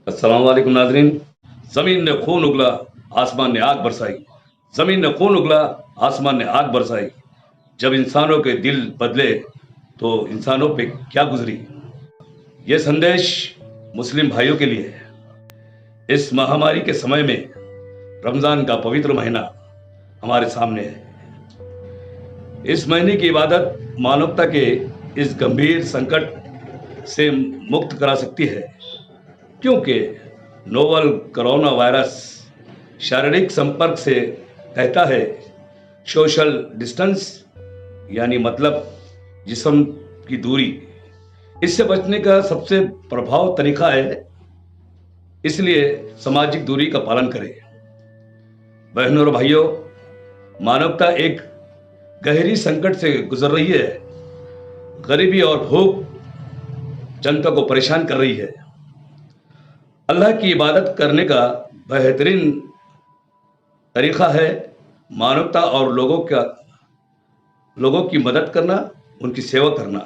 अस्सलाम वालेकुम नाज़रीन। ज़मीन ने खून उगला, आसमान ने आग बरसाई। ज़मीन ने खून उगला, आसमान ने आग बरसाई। जब इंसानों के दिल बदले तो इंसानों पे क्या गुजरी। ये संदेश मुस्लिम भाइयों के लिए है। इस महामारी के समय में रमज़ान का पवित्र महीना हमारे सामने है। इस महीने की इबादत मानवता के इस गंभीर संकट से मुक्त करा सकती है, क्योंकि नोवल कोरोना वायरस शारीरिक संपर्क से कहता है सोशल डिस्टेंस, यानी मतलब जिस्म की दूरी। इससे बचने का सबसे प्रभावी तरीका है, इसलिए सामाजिक दूरी का पालन करें। बहनों और भाइयों, मानवता एक गहरी संकट से गुजर रही है। गरीबी और भूख जनता को परेशान कर रही है। अल्लाह की इबादत करने का बेहतरीन तरीका है मानवता और लोगों की मदद करना, उनकी सेवा करना।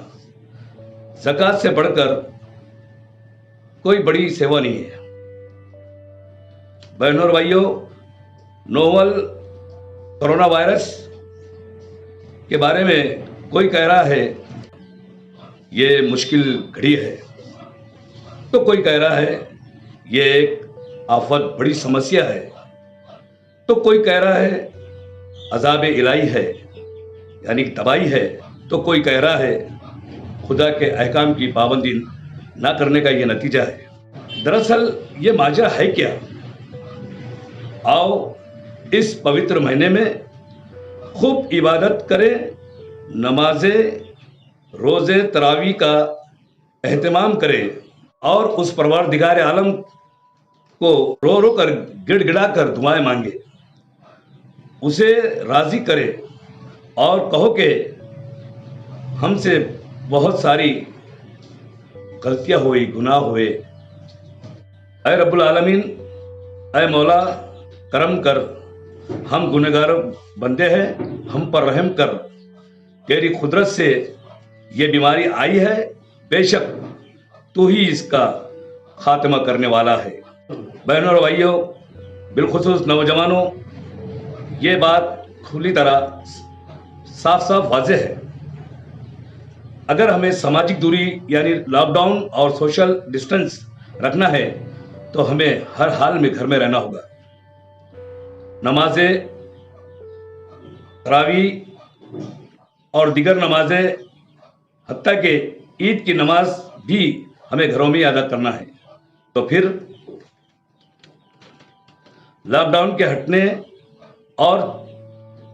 ज़कात से बढ़कर कोई बड़ी सेवा नहीं है। बहनों और भाइयों, नोवल कोरोना वायरस के बारे में कोई कह रहा है ये मुश्किल घड़ी है, तो कोई कह रहा है ये एक आफत, बड़ी समस्या है, तो कोई कह रहा है अज़ाब इलाही है, यानी तबाही है, तो कोई कह रहा है खुदा के अहकाम की पाबंदी ना करने का ये नतीजा है। दरअसल ये माजरा है क्या? आओ इस पवित्र महीने में खूब इबादत करें, नमाजें, रोज़े, तरावी का एहतमाम करें और उस परवरदिगार आलम को रो रो कर, गिड़गिड़ा कर दुआएं मांगे, उसे राज़ी करे और कहो कि हमसे बहुत सारी गलतियां हुई, गुनाह हुए। ऐ रब्बुल आलमीन, ऐ मौला, करम कर, हम गुनहगार बंदे हैं, हम पर रहम कर। तेरी कुदरत से ये बीमारी आई है, बेशक तू ही इसका खात्मा करने वाला है। बहनों और भाइयों, बिलखुसूस नौजवानों, ये बात खुली तरह साफ साफ वाज़ेह है। अगर हमें सामाजिक दूरी यानी लॉकडाउन और सोशल डिस्टेंस रखना है तो हमें हर हाल में घर में रहना होगा। नमाजें, तरावी और दीगर नमाजें, हत्ता कि ईद की नमाज भी हमें घरों में अदा करना है। तो फिर लॉकडाउन के हटने और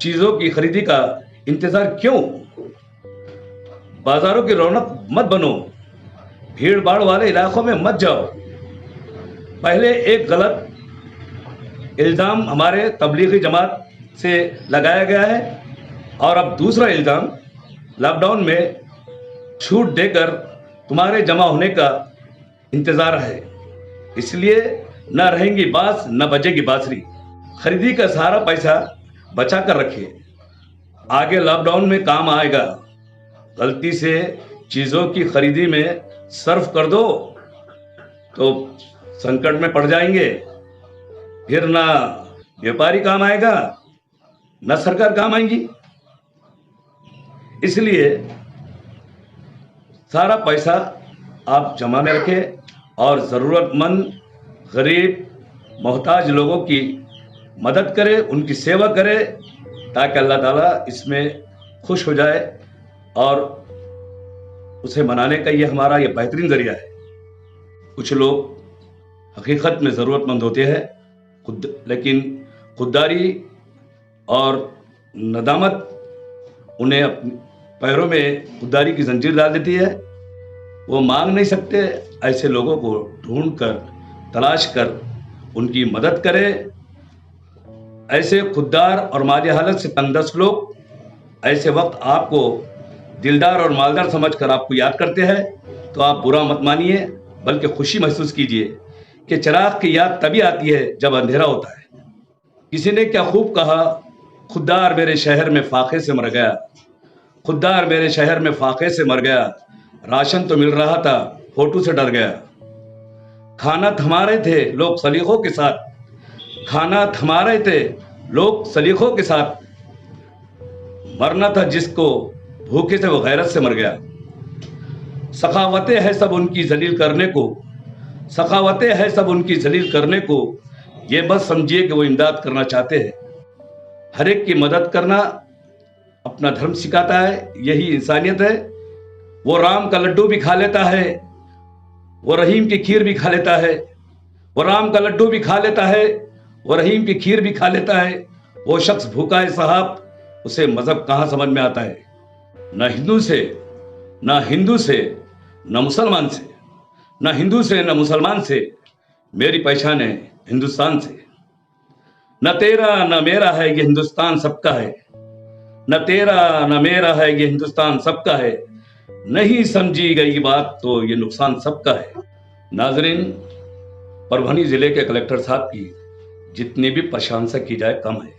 चीज़ों की खरीदी का इंतज़ार क्यों? बाजारों की रौनक मत बनो, भीड़ भाड़ वाले इलाकों में मत जाओ। पहले एक गलत इल्ज़ाम हमारे तबलीगी जमात से लगाया गया है और अब दूसरा इल्ज़ाम लॉकडाउन में छूट देकर तुम्हारे जमा होने का इंतज़ार है, इसलिए न रहेंगी बांस न बजेगी बांसुरी। खरीदी का सारा पैसा बचा कर रखिए, आगे लॉकडाउन में काम आएगा। गलती से चीज़ों की खरीदी में सर्फ कर दो तो संकट में पड़ जाएंगे, फिर ना व्यापारी काम आएगा न सरकार काम आएगी। इसलिए सारा पैसा आप जमा में रखें और ज़रूरतमंद, गरीब, मोहताज लोगों की मदद करें, उनकी सेवा करें, ताकि अल्लाह ताला इसमें खुश हो जाए और उसे मनाने का ये हमारा ये बेहतरीन ज़रिया है। कुछ लोग हकीकत में ज़रूरतमंद होते हैं, लेकिन खुददारी और नदामत उन्हें अपने पैरों में खुददारी की जंजीर डाल देती है। वो मांग नहीं सकते। ऐसे लोगों को ढूंढ कर, तलाश कर उनकी मदद करें। ऐसे खुददार और माली हालत से तंगदस्त लोग ऐसे वक्त आपको दिलदार और मालदार समझकर आपको याद करते हैं, तो आप बुरा मत मानिए, बल्कि खुशी महसूस कीजिए कि चिराग की याद तभी आती है जब अंधेरा होता है। किसी ने क्या खूब कहा, खुददार मेरे शहर में फाके से मर गया, खुददार मेरे शहर में फाके से मर गया, राशन तो मिल रहा था, फोटो से डर गया। खाना थमा रहे थे लोग सलीखों के साथ, खाना थमा रहे थे लोग सलीखों के साथ। मरना था जिसको भूखे से वो गैरत से मर गया। सखावतें हैं सब उनकी जलील करने को, सखावतें हैं सब उनकी जलील करने को। ये बस समझिए कि वो इमदाद करना चाहते हैं। हर एक की मदद करना अपना धर्म सिखाता है, यही इंसानियत है। वो राम का लड्डू भी खा लेता है, वो रहीम की खीर भी खा लेता है। वो राम का लड्डू भी खा लेता है, वो रहीम की खीर भी खा लेता है। वो शख्स भूखा है साहब, उसे मजहब कहाँ समझ में आता है। न हिंदू से न हिंदू से न मुसलमान से, न हिंदू से न मुसलमान से मेरी पहचान है हिंदुस्तान से। न तेरा न मेरा है ये हिंदुस्तान सबका है, न तेरा न मेरा है ये हिंदुस्तान सबका है। नहीं समझी गई बात तो ये नुकसान सबका है। नाजरीन, परभनी जिले के कलेक्टर साहब की जितनी भी प्रशंसा की जाए कम है।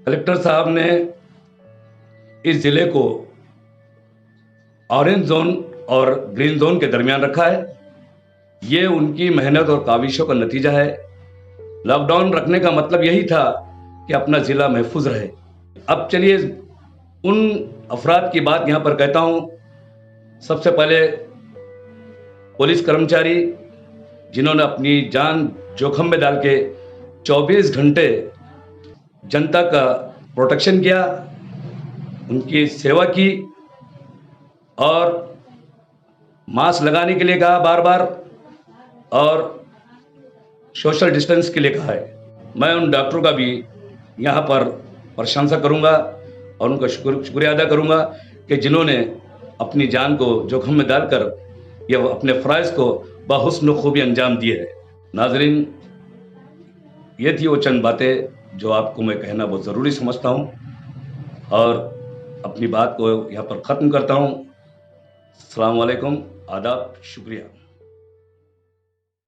कलेक्टर साहब ने इस जिले को ऑरेंज जोन और ग्रीन जोन के दरमियान रखा है। ये उनकी मेहनत और काविशों का नतीजा है। लॉकडाउन रखने का मतलब यही था कि अपना जिला महफूज रहे। अब चलिए उन अफराद की बात यहां पर कहता हूं। सबसे पहले पुलिस कर्मचारी जिन्होंने अपनी जान जोखिम में डाल के 24 घंटे जनता का प्रोटेक्शन किया, उनकी सेवा की और मास्क लगाने के लिए कहा बार बार और सोशल डिस्टेंस के लिए कहा है। मैं उन डॉक्टरों का भी यहाँ पर प्रशंसा करूँगा और उनका शुक्रिया अदा करूँगा कि जिन्होंने अपनी जान को जोखिम में डालकर ये अपने फ़राइज़ को बहुस्न खूबी अंजाम दिए है। नाजरीन, ये थी वो चंद बातें जो आपको मैं कहना बहुत ज़रूरी समझता हूँ और अपनी बात को यहाँ पर ख़त्म करता हूँ। अस्सलाम वालेकुम, आदाब, शुक्रिया।